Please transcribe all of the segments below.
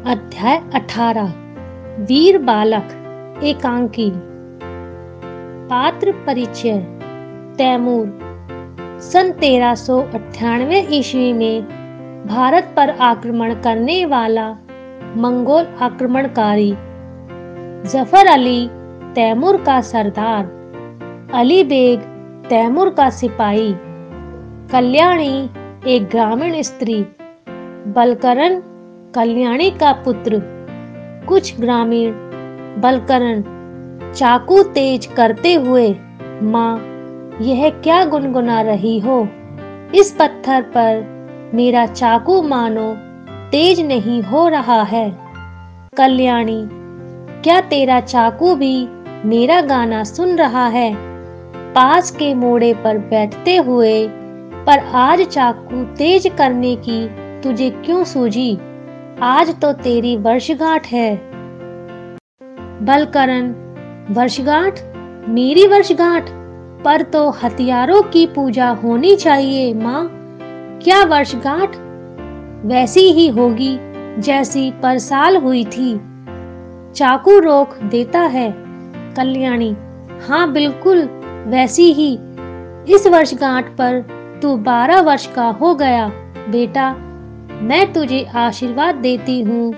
अध्याय 18 वीर बालक एकांकी। पात्र परिचय। तैमूर सन 1398 ईस्वी में भारत पर आक्रमण करने वाला मंगोल आक्रमणकारी। जफर अली तैमूर का सरदार, अली बेग तैमूर का सिपाही, कल्याणी एक ग्रामीण स्त्री, बलकरण कल्याणी का पुत्र। कुछ ग्रामीण बलकरण चाकू तेज करते हुए, माँ यह क्या गुनगुना रही हो? इस पत्थर पर मेरा चाकू मानो तेज नहीं हो रहा है। कल्याणी क्या तेरा चाकू भी मेरा गाना सुन रहा है? पास के मोड़े पर बैठते हुए, पर आज चाकू तेज करने की तुझे क्यों सूझी? आज तो तेरी वर्षगांठ है। बलकरण वर्षगांठ? मेरी वर्षगांठ पर तो हथियारों की पूजा होनी चाहिए माँ। क्या वर्षगांठ वैसी ही होगी जैसी पर साल हुई थी? चाकू रोक देता है। कल्याणी हाँ बिल्कुल वैसी ही। इस वर्षगांठ पर तू 12 वर्ष का हो गया बेटा। मैं तुझे आशीर्वाद देती हूँ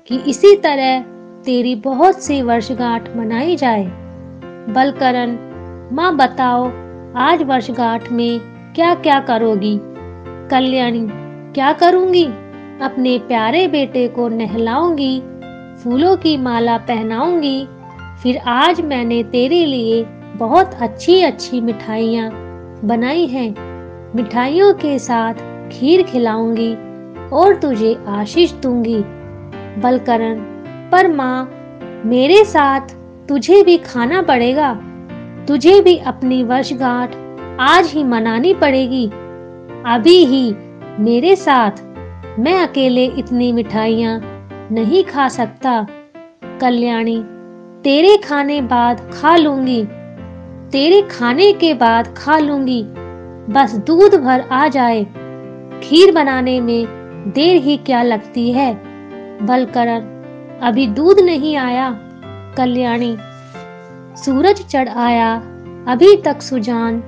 कि इसी तरह तेरी बहुत सी वर्षगांठ मनाई जाए। बलकरण माँ बताओ आज वर्षगांठ में क्या क्या करोगी? कल्याणी क्या करूँगी? अपने प्यारे बेटे को नहलाऊंगी, फूलों की माला पहनाऊंगी। फिर आज मैंने तेरे लिए बहुत अच्छी अच्छी मिठाइयाँ बनाई हैं। मिठाइयों के साथ खीर खिलाऊंगी और तुझे आशीष दूंगी। बलकरण पर माँ मेरे साथ तुझे भी खाना पड़ेगा। तुझे भी अपनी वर्षगांठ आज ही मनानी पड़ेगी, अभी ही मेरे साथ। मैं अकेले इतनी मिठाइयाँ नहीं खा सकता। कल्याणी तेरे खाने बाद खा लूंगी, तेरे खाने के बाद खा लूंगी। बस दूध भर आ जाए। खीर बनाने में देर ही क्या लगती है? बलकरण अभी दूध नहीं आया। कल्याणी सूरज चढ़ आया, अभी तक सुजान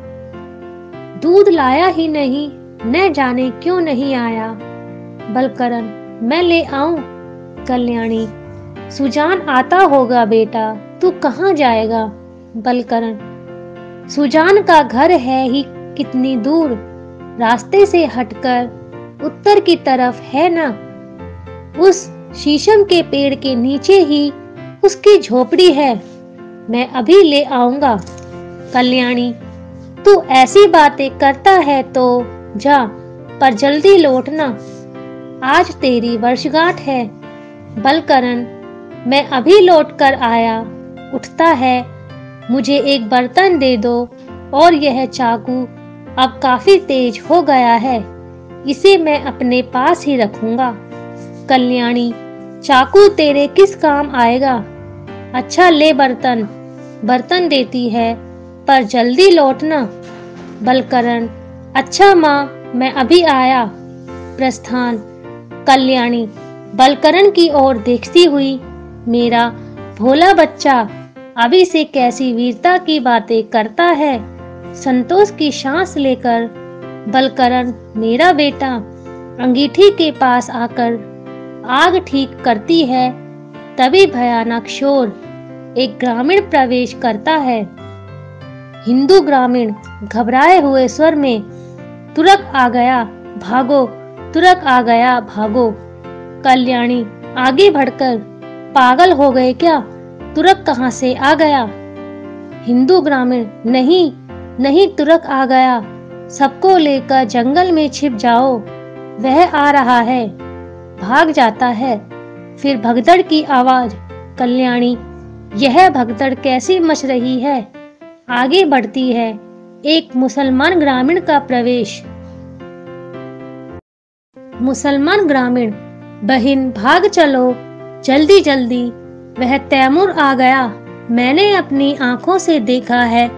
दूध लाया ही नहीं, न जाने क्यों नहीं आया। बलकरण मैं ले आऊं? कल्याणी सुजान आता होगा बेटा, तू कहाँ जाएगा? बलकरण सुजान का घर है ही कितनी दूर, रास्ते से हटकर उत्तर की तरफ है ना। उस शीशम के पेड़ के नीचे ही उसकी झोपड़ी है। मैं अभी ले आऊंगा। कल्याणी तू ऐसी बातें करता है तो जा, पर जल्दी लौटना, आज तेरी वर्षगांठ है। बलकरण मैं अभी लौट कर आया। उठता है, मुझे एक बर्तन दे दो और यह चाकू अब काफी तेज हो गया है, इसे मैं अपने पास ही रखूंगा। कल्याणी चाकू तेरे किस काम आएगा? अच्छा ले बर्तन। बर्तन देती है, पर जल्दी लौटना। बलकरण अच्छा माँ मैं अभी आया। प्रस्थान। कल्याणी बलकरण की ओर देखती हुई, मेरा भोला बच्चा अभी से कैसी वीरता की बातें करता है। संतोष की सांस लेकर बलकरण मेरा बेटा अंगीठी के पास आकर आग ठीक करती है। तभी भयानक शोर एक ग्रामीण प्रवेश करता है। हिंदू ग्रामीण घबराए हुए स्वर में, तुरक आ गया भागो, तुरक आ गया भागो। कल्याणी आगे बढ़कर, पागल हो गए क्या? तुरक कहाँ से आ गया? हिंदू ग्रामीण नहीं नहीं, तुरक आ गया। सबको लेकर जंगल में छिप जाओ, वह आ रहा है। भाग जाता है। फिर भगदड़ की आवाज। कल्याणी यह भगदड़ कैसी मच रही है? आगे बढ़ती है। एक मुसलमान ग्रामीण का प्रवेश। मुसलमान ग्रामीण बहन भाग चलो, जल्दी जल्दी, वह तैमूर आ गया। मैंने अपनी आंखों से देखा है,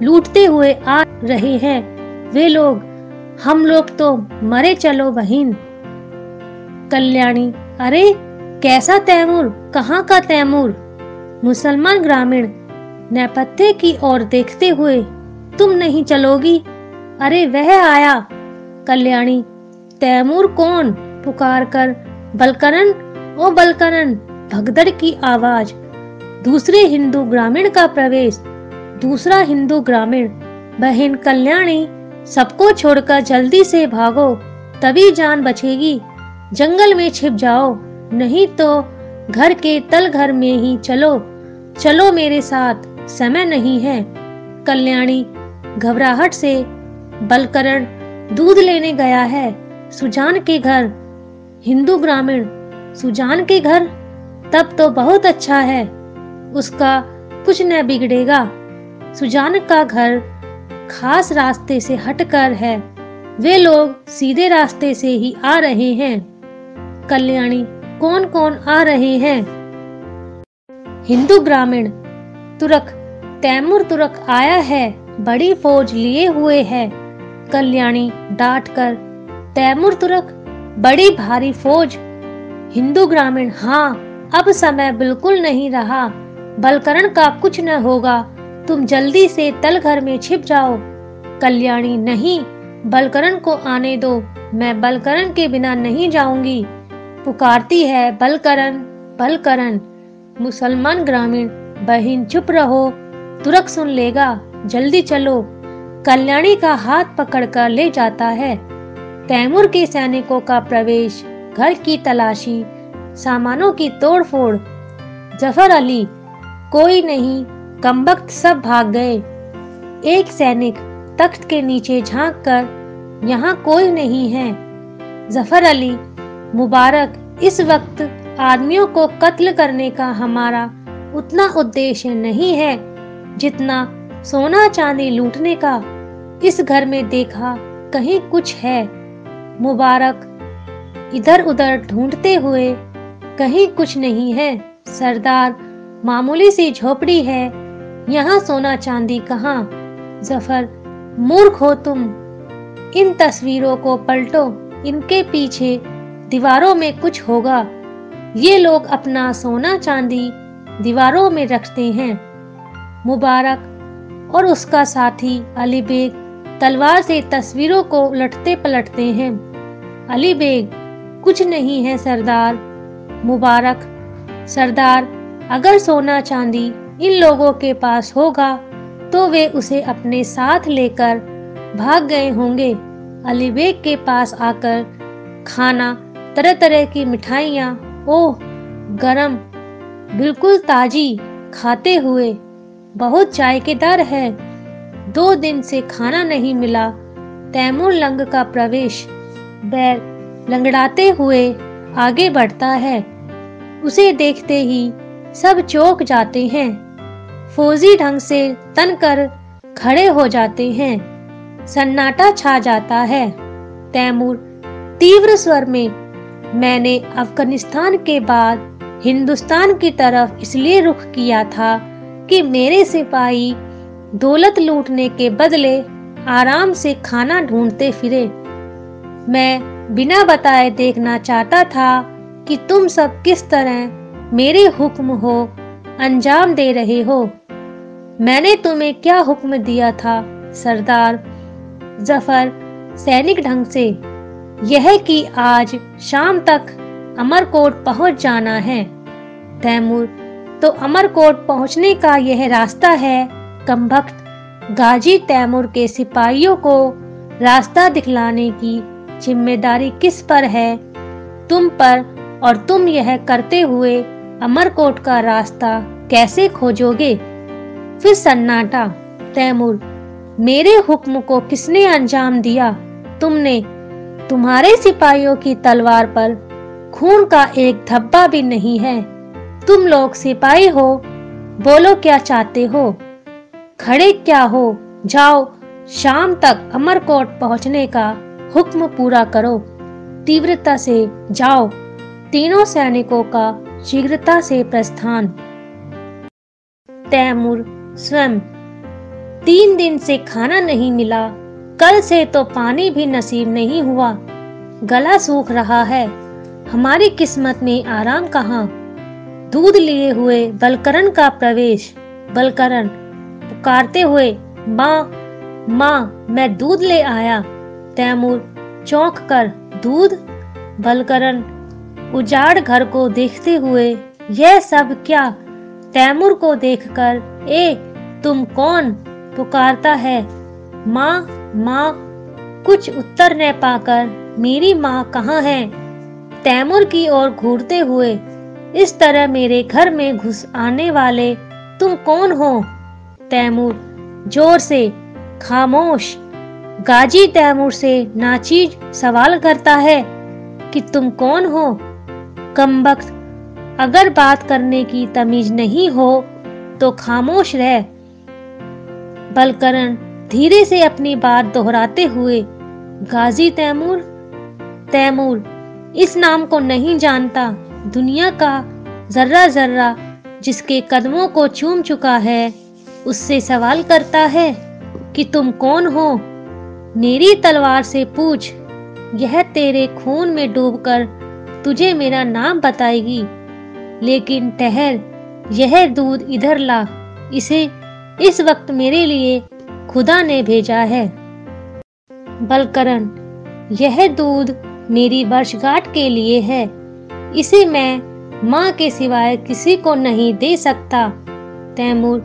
लूटते हुए आ रहे हैं वे लोग। हम लोग तो मरे, चलो बहन। कल्याणी अरे कैसा तैमूर? कहाँ का तैमूर? मुसलमान ग्रामीण नेपथ्य की ओर देखते हुए, तुम नहीं चलोगी? अरे वह आया। कल्याणी, तैमूर कौन? पुकार कर, बलकरण, ओ बलकरण। भगदड़ की आवाज। दूसरे हिंदू ग्रामीण का प्रवेश। दूसरा हिंदू ग्रामीण, बहन कल्याणी, सबको छोड़कर जल्दी से भागो, तभी जान बचेगी। जंगल में छिप जाओ, नहीं तो घर के तल घर में ही चलो। चलो मेरे साथ, समय नहीं है। कल्याणी घबराहट से, बलकरण दूध लेने गया है सुजान के घर। हिंदू ग्रामीण, सुजान के घर? तब तो बहुत अच्छा है, उसका कुछ न बिगड़ेगा। सुजान का घर खास रास्ते से हटकर है, वे लोग सीधे रास्ते से ही आ रहे हैं। कल्याणी, कौन कौन आ रहे हैं? हिंदू ग्रामीण, तुरक, तैमूर तुरक आया है, बड़ी फौज लिए हुए है। कल्याणी डांट कर, तैमूर तुरक, बड़ी भारी फौज? हिंदू ग्रामीण, हाँ, अब समय बिल्कुल नहीं रहा, बलकरण का कुछ न होगा, तुम जल्दी से तल घर में छिप जाओ। कल्याणी, नहीं, बलकरण को आने दो, मैं बलकरण के बिना नहीं जाऊंगी। पुकारती है, बलकरण, बलकरण। मुसलमान ग्रामीण, बहन चुप रहो, तुरक सुन लेगा, जल्दी चलो। कल्याणी का हाथ पकड़कर ले जाता है। तैमूर के सैनिकों का प्रवेश, घर की तलाशी, सामानों की तोड़फोड़। जफर अली, कोई नहीं, कमबख्त सब भाग गए। एक सैनिक तख्त के नीचे झांक कर, यहाँ कोई नहीं है। जफर अली, मुबारक, इस वक्त आदमियों को कत्ल करने का हमारा उतना उद्देश्य नहीं है जितना सोना चांदी लूटने का। इस घर में देखा, कहीं कुछ है। मुबारक इधर उधर ढूंढते हुए, कहीं कुछ नहीं है सरदार, मामूली सी झोपड़ी है, यहाँ सोना चांदी कहाँ? जफर, मूर्ख हो तुम, इन तस्वीरों को पलटो, इनके पीछे दीवारों में कुछ होगा। ये लोग अपना सोना चांदी दीवारों में रखते हैं। मुबारक और उसका साथी अली बेग तलवार से तस्वीरों को उलटते पलटते हैं। अली बेग, कुछ नहीं है सरदार। मुबारक, सरदार, अगर सोना चांदी इन लोगों के पास होगा तो वे उसे अपने साथ लेकर भाग गए होंगे। अली बेग के पास आकर खाना, तरह तरह की मिठाइयाँ, ओह गरम, बिल्कुल ताजी, खाते हुए, बहुत जायकेदार है। 2 दिन से खाना नहीं मिला। तैमूर लंग का प्रवेश, बैर लंगड़ाते हुए आगे बढ़ता है। उसे देखते ही सब चौंक जाते हैं, फौजी ढंग से तन कर खड़े हो जाते हैं। सन्नाटा छा जाता है। तैमूर तीव्र स्वर में, मैंने अफगानिस्तान के बाद हिंदुस्तान की तरफ इसलिए रुख किया था कि मेरे सिपाही दौलत लूटने के बदले आराम से खाना ढूंढते फिरे। मैं बिना बताए देखना चाहता था कि तुम सब किस तरह मेरे हुक्म हो अंजाम दे रहे हो। मैंने तुम्हें क्या हुक्म दिया था सरदार? जफर सैनिक ढंग से, यह कि आज शाम तक अमरकोट पहुंच जाना है। तैमूर, तो अमरकोट पहुंचने का यह रास्ता है कमबख्त। गाजी तैमूर के सिपाहियों को रास्ता दिखलाने की जिम्मेदारी किस पर है? तुम पर, और तुम यह करते हुए अमरकोट का रास्ता कैसे खोजोगे? फिर सन्नाटा। तैमूर, मेरे हुक्म को किसने अंजाम दिया? तुमने। तुम्हारे सिपाहियों की तलवार पर खून का एक धब्बा भी नहीं है। तुम लोग सिपाही हो, बोलो क्या चाहते हो? खड़े क्या हो? जाओ, शाम तक अमरकोट पहुंचने का हुक्म पूरा करो। तीव्रता से जाओ। तीनों सैनिकों का शीघ्रता से प्रस्थान। तैमूर स्वयं, 3 दिन से खाना नहीं मिला, कल से तो पानी भी नसीब नहीं हुआ, गला सूख रहा है। हमारी किस्मत में आराम कहाँ। दूध लिए हुए बलकरण का प्रवेश। बलकरण पुकारते हुए, माँ माँ, मैं दूध ले आया। तैमूर चौंक कर, दूध? बलकरण उजाड़ घर को देखते हुए, यह सब क्या? तैमूर को देखकर, ए तुम कौन? पुकारता है, माँ माँ। कुछ उत्तर न पाकर, मेरी माँ कहाँ है? तैमूर की ओर घूरते हुए, इस तरह मेरे घर में घुस आने वाले तुम कौन हो? तैमूर जोर से, खामोश। गाजी तैमूर से नाचीज सवाल करता है कि तुम कौन हो? कमबख्त, अगर बात करने की तमीज नहीं हो तो खामोश रह। बलकरण धीरे से अपनी बात दोहराते हुए, गाजी तैमूर? तैमूर इस नाम को नहीं जानता। दुनिया का जर्रा जर्रा जिसके कदमों को चूम चुका है, उससे सवाल करता है कि तुम कौन हो? मेरी तलवार से पूछ, यह तेरे खून में डूबकर तुझे मेरा नाम बताएगी। लेकिन ठहर, यह दूध इधर ला, इसे इस वक्त मेरे लिए खुदा ने भेजा है। बलकरण, यह दूध मेरी वर्षगांठ के लिए है। इसे मैं माँ के सिवाय किसी को नहीं दे सकता। तैमूर,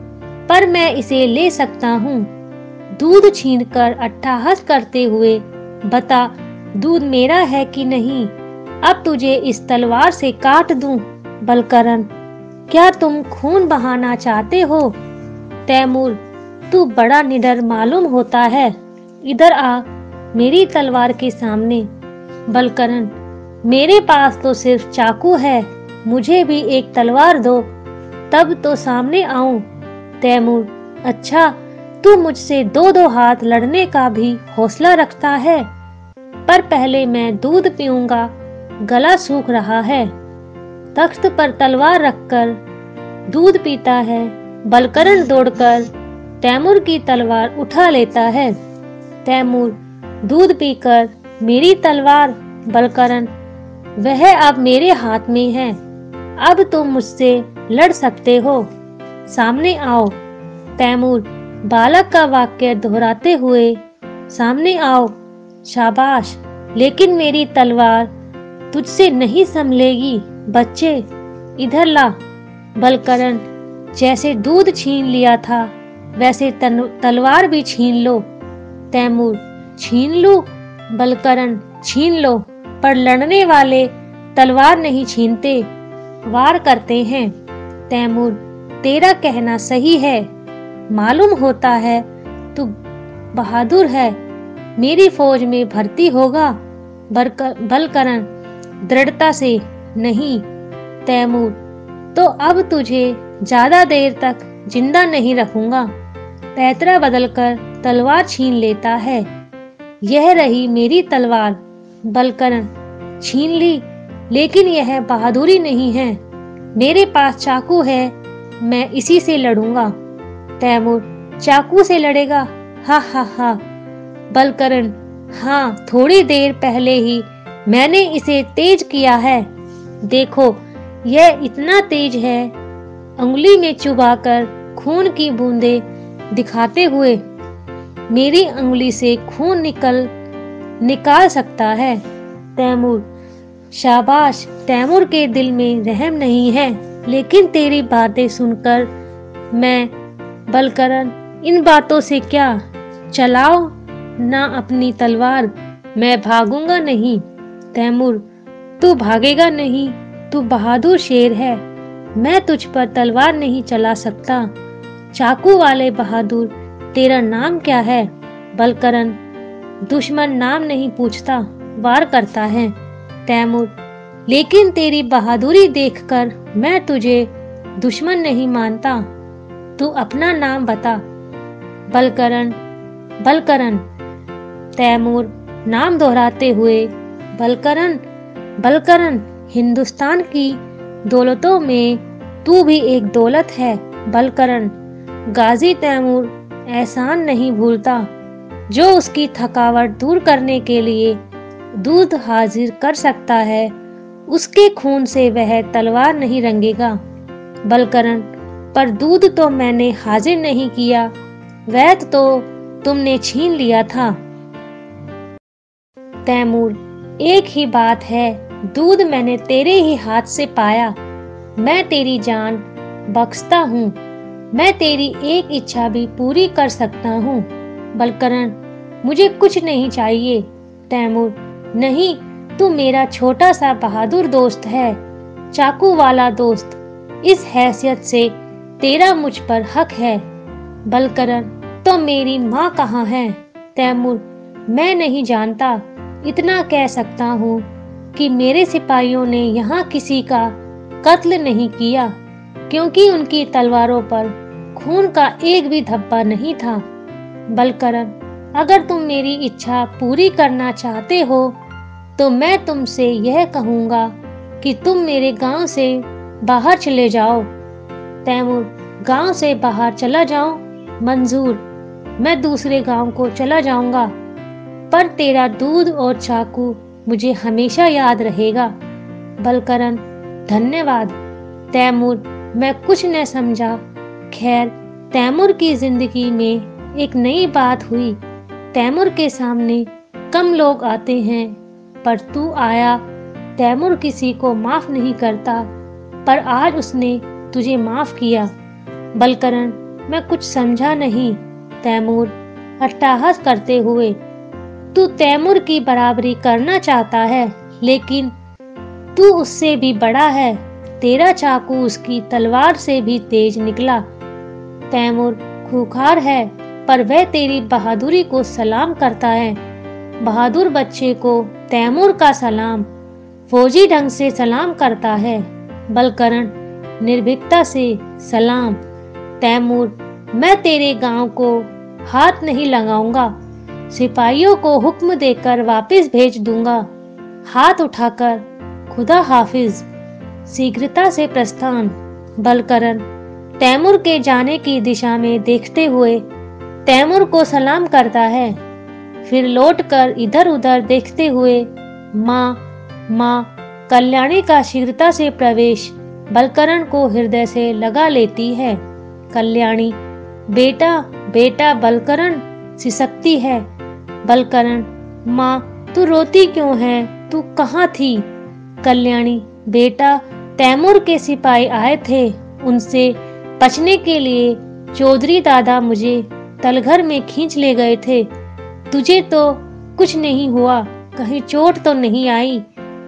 पर मैं इसे ले सकता हूँ। दूध छीनकर अट्टहास करते हुए, बता, दूध मेरा है कि नहीं? अब तुझे इस तलवार से काट दूं। बलकरण, क्या तुम खून बहाना चाहते हो? तैमूर, तू बड़ा निडर मालूम होता है। इधर आ, मेरी तलवार के सामने। बलकरण, मेरे पास तो सिर्फ चाकू है, मुझे भी एक तलवार दो, तब तो सामने आऊं। तैमूर, अच्छा, तू मुझसे दो दो हाथ लड़ने का भी हौसला रखता है, पर पहले मैं दूध पीऊंगा, गला सूख रहा है। तख्त पर तलवार रखकर दूध पीता है। बलकरण दौड़कर तैमूर की तलवार उठा लेता है। तैमूर, दूध पीकर मेरी तलवार? बलकरण, वह अब मेरे हाथ में है, अब तुम मुझसे लड़ सकते हो, सामने आओ। तैमूर बालक का वाक्य दोहराते हुए, सामने आओ। शाबाश, लेकिन मेरी तलवार तुझसे नहीं संभलेगी। बच्चे, इधर ला। बलकरण, जैसे दूध छीन लिया था वैसे तलवार भी छीन लो। तैमूर, छीन लूं? बलकरण, छीन लो, पर लड़ने वाले तलवार नहीं छीनते, वार करते हैं। तैमूर, तेरा कहना सही है, मालूम होता है तू बहादुर है, मेरी फौज में भर्ती होगा। बलकरण दृढ़ता से, नहीं। तैमूर, तो अब तुझे ज्यादा देर तक जिंदा नहीं रखूंगा। पैतरा बदलकर तलवार छीन लेता है। यह रही मेरी तलवार। बलकरण, छीन ली, लेकिन यह बहादुरी नहीं है, मेरे पास चाकू है, मैं इसी से लड़ूंगा। तैमूर, चाकू से लड़ेगा? हा हा हा। बलकरण, हाँ, थोड़ी देर पहले ही मैंने इसे तेज किया है, देखो यह इतना तेज है। उंगली में चुभाकर खून की बूंदें दिखाते हुए, मेरी उंगली से खून निकाल सकता है। तैमूर, शाबाश। तैमूर के दिल में रहम नहीं है, लेकिन तेरी बातें सुनकर मैं। बलकरण, इन बातों से क्या? चलाओ ना अपनी तलवार, मैं भागूंगा नहीं। तैमूर, तू भागेगा नहीं, तू बहादुर शेर है, मैं तुझ पर तलवार नहीं चला सकता। चाकू वाले बहादुर, तेरा नाम क्या है? बलकरण, दुश्मन नाम नहीं पूछता, वार करता है। तैमूर, लेकिन तेरी बहादुरी देखकर मैं तुझे दुश्मन नहीं मानता, तू अपना नाम बता। बलकरण। तैमूर नाम दोहराते हुए, बलकरण, हिंदुस्तान की दौलतों में तू भी एक दौलत है। बलकरण, गाजी तैमूर एहसान नहीं भूलता, जो उसकी थकावट दूर करने के लिए दूध हाजिर कर सकता है, उसके खून से वह तलवार नहीं रंगेगा। बलकरण, पर दूध तो मैंने हाजिर नहीं किया, वैद तो तुमने छीन लिया था। तैमूर, एक ही बात है, दूध मैंने तेरे ही हाथ से पाया। मैं तेरी जान बख्शता हूँ, मैं तेरी एक इच्छा भी पूरी कर सकता हूँ। बलकरण, मुझे कुछ नहीं चाहिए। तैमूर, नहीं, तू मेरा छोटा सा बहादुर दोस्त है, चाकू वाला दोस्त। इस हैसियत से तेरा मुझ पर हक है। बलकरण, तो मेरी माँ कहाँ है? तैमूर, मैं नहीं जानता, इतना कह सकता हूँ कि मेरे सिपाहियों ने यहाँ किसी का कत्ल नहीं किया, क्योंकि उनकी तलवारों पर खून का एक भी धब्बा नहीं था। बलकरण, अगर तुम मेरी इच्छा पूरी करना चाहते हो तो मैं तुमसे यह कहूँगा कि तुम मेरे गांव से बाहर चले जाओ। तैमूर, गांव से बाहर चला जाऊं? मंजूर, मैं दूसरे गांव को चला जाऊंगा, पर तेरा दूध और चाकू मुझे हमेशा याद रहेगा। बलकरण, धन्यवाद। तैमूर, मैं कुछ न समझा। खैर, तैमूर की जिंदगी में एक नई बात हुई। तैमूर के सामने कम लोग आते हैं, पर तू आया। तैमूर किसी को माफ नहीं करता, पर आज उसने तुझे माफ किया। बलकरण, मैं कुछ समझा नहीं। तैमूर अट्टहास करते हुए, तू तैमूर की बराबरी करना चाहता है, लेकिन तू उससे भी बड़ा है। तेरा चाकू उसकी तलवार से भी तेज निकला। तैमूर खूंखार है, पर वह तेरी बहादुरी को सलाम करता है। बहादुर बच्चे को तैमूर का सलाम फौजी ढंग से सलाम करता है। बलकरण निर्भीकता से सलाम। तैमूर, मैं तेरे गांव को हाथ नहीं लगाऊंगा, सिपाहियों को हुक्म देकर वापस भेज दूंगा। हाथ उठाकर खुदा हाफिज। शीघ्रता से प्रस्थान। बलकरण तैमूर के जाने की दिशा में देखते हुए तैमूर को सलाम करता है, फिर लौटकर इधर उधर देखते हुए माँ माँ कल्याणी का शीघ्रता से प्रवेश बलकरण को हृदय से लगा लेती है। कल्याणी, बेटा बेटा। बलकरण सिसकती है। बलकरण, माँ तू रोती क्यों है, तू कहाँ थी? कल्याणी, बेटा तैमूर के सिपाही आए थे, उनसे बचने के लिए चौधरी दादा मुझे तलघर में खींच ले गए थे। तुझे तो कुछ नहीं हुआ, कहीं चोट तो नहीं आई?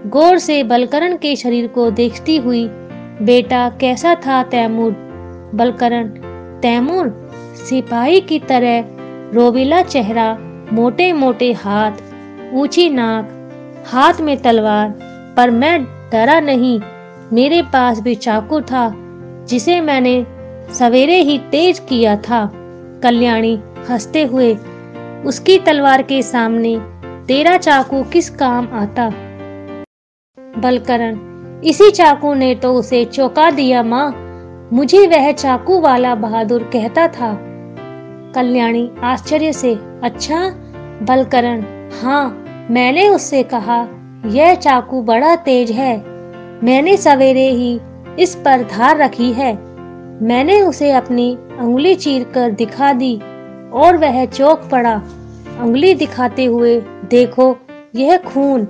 गौर से बलकरण के शरीर को देखती हुई, बेटा कैसा था तैमूर? बलकरण, तैमूर सिपाही की तरह, रोबीला चेहरा, मोटे मोटे हाथ, ऊंची नाक, हाथ में तलवार। पर मैं डरा नहीं, मेरे पास भी चाकू था, जिसे मैंने सवेरे ही तेज किया था। कल्याणी हंसते हुए, उसकी तलवार के सामने तेरा चाकू किस काम आता? बलकरण, इसी चाकू ने तो उसे चौंका दिया माँ, मुझे वह चाकू वाला बहादुर कहता था। कल्याणी आश्चर्य से, अच्छा? बलकरण, हाँ, मैंने उससे कहा यह चाकू बड़ा तेज है, मैंने सवेरे ही इस पर धार रखी है। मैंने उसे अपनी उंगली चीरकर दिखा दी और वह चौंक पड़ा। उंगली दिखाते हुए, देखो यह खून।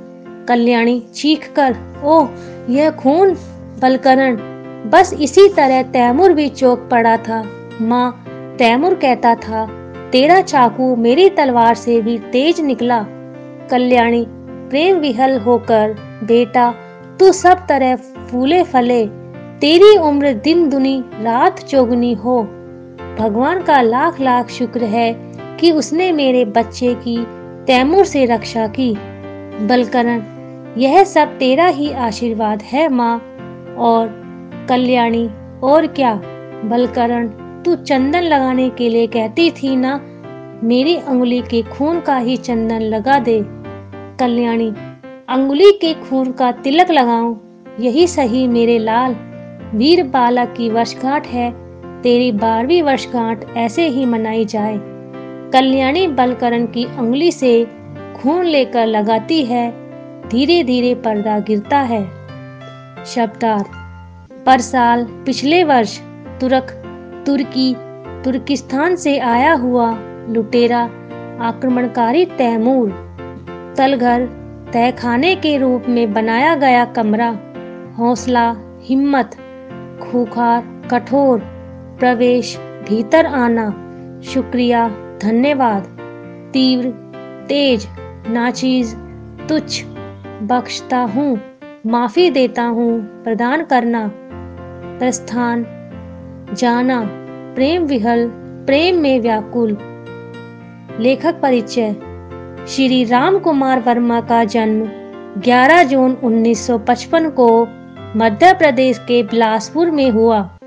कल्याणी चीखकर, ओह यह खून! बलकरण, बस इसी तरह तैमूर भी चौंक पड़ा था माँ। तैमूर कहता था तेरा चाकू मेरी तलवार से भी तेज निकला। कल्याणी प्रेम विहल होकर, बेटा तू सब तरह फूले फले, तेरी उम्र दिन दुनी रात चौगुनी हो। भगवान का लाख लाख शुक्र है कि उसने मेरे बच्चे की तैमूर से रक्षा की। बलकरण, यह सब तेरा ही आशीर्वाद है माँ। और कल्याणी, और क्या? बलकरण, तू चंदन लगाने के लिए कहती थी ना, मेरी अंगुली के खून का ही चंदन लगा दे। कल्याणी, अंगुली के खून का तिलक लगाऊं, यही सही मेरे लाल। वीर बालक की वर्षगांठ है, तेरी 12वीं वर्षगांठ ऐसे ही मनाई जाए। कल्याणी बलकरण की अंगुली से खून लेकर लगाती है, धीरे धीरे पर्दा गिरता है। शब्दार्थ। पर साल पिछले वर्ष तुर्किस्तान से आया हुआ लुटेरा आक्रमणकारी तैमूर। तलघर तहखाने के रूप में बनाया गया कमरा, हौसला, हिम्मत, खूंखार, कठोर, प्रवेश, भीतर आना, शुक्रिया, धन्यवाद, तीव्र, तेज, नाचीज, तुच्छ, बख्शता हूँ, माफी देता हूँ, प्रदान करना, प्रस्थान, जाना, प्रेम विहल, प्रेम में व्याकुल। लेखक परिचय। श्री राम कुमार वर्मा का जन्म 11 जून 1955 को मध्य प्रदेश के बिलासपुर में हुआ।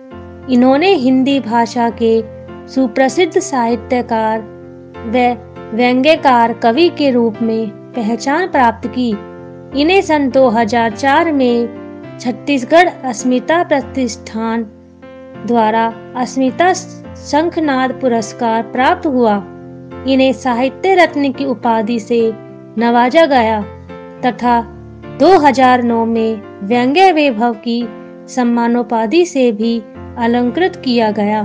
इन्होंने हिंदी भाषा के सुप्रसिद्ध साहित्यकार व व्यंग्यकार कवि के रूप में पहचान प्राप्त की। इन्हें सन 2004 में छत्तीसगढ़ अस्मिता प्रतिष्ठान द्वारा अस्मिता शंखनाद पुरस्कार प्राप्त हुआ। इन्हें साहित्य रत्न की उपाधि से नवाजा गया तथा 2009 में व्यंग्य वैभव की सम्मानोपाधि से भी अलंकृत किया गया।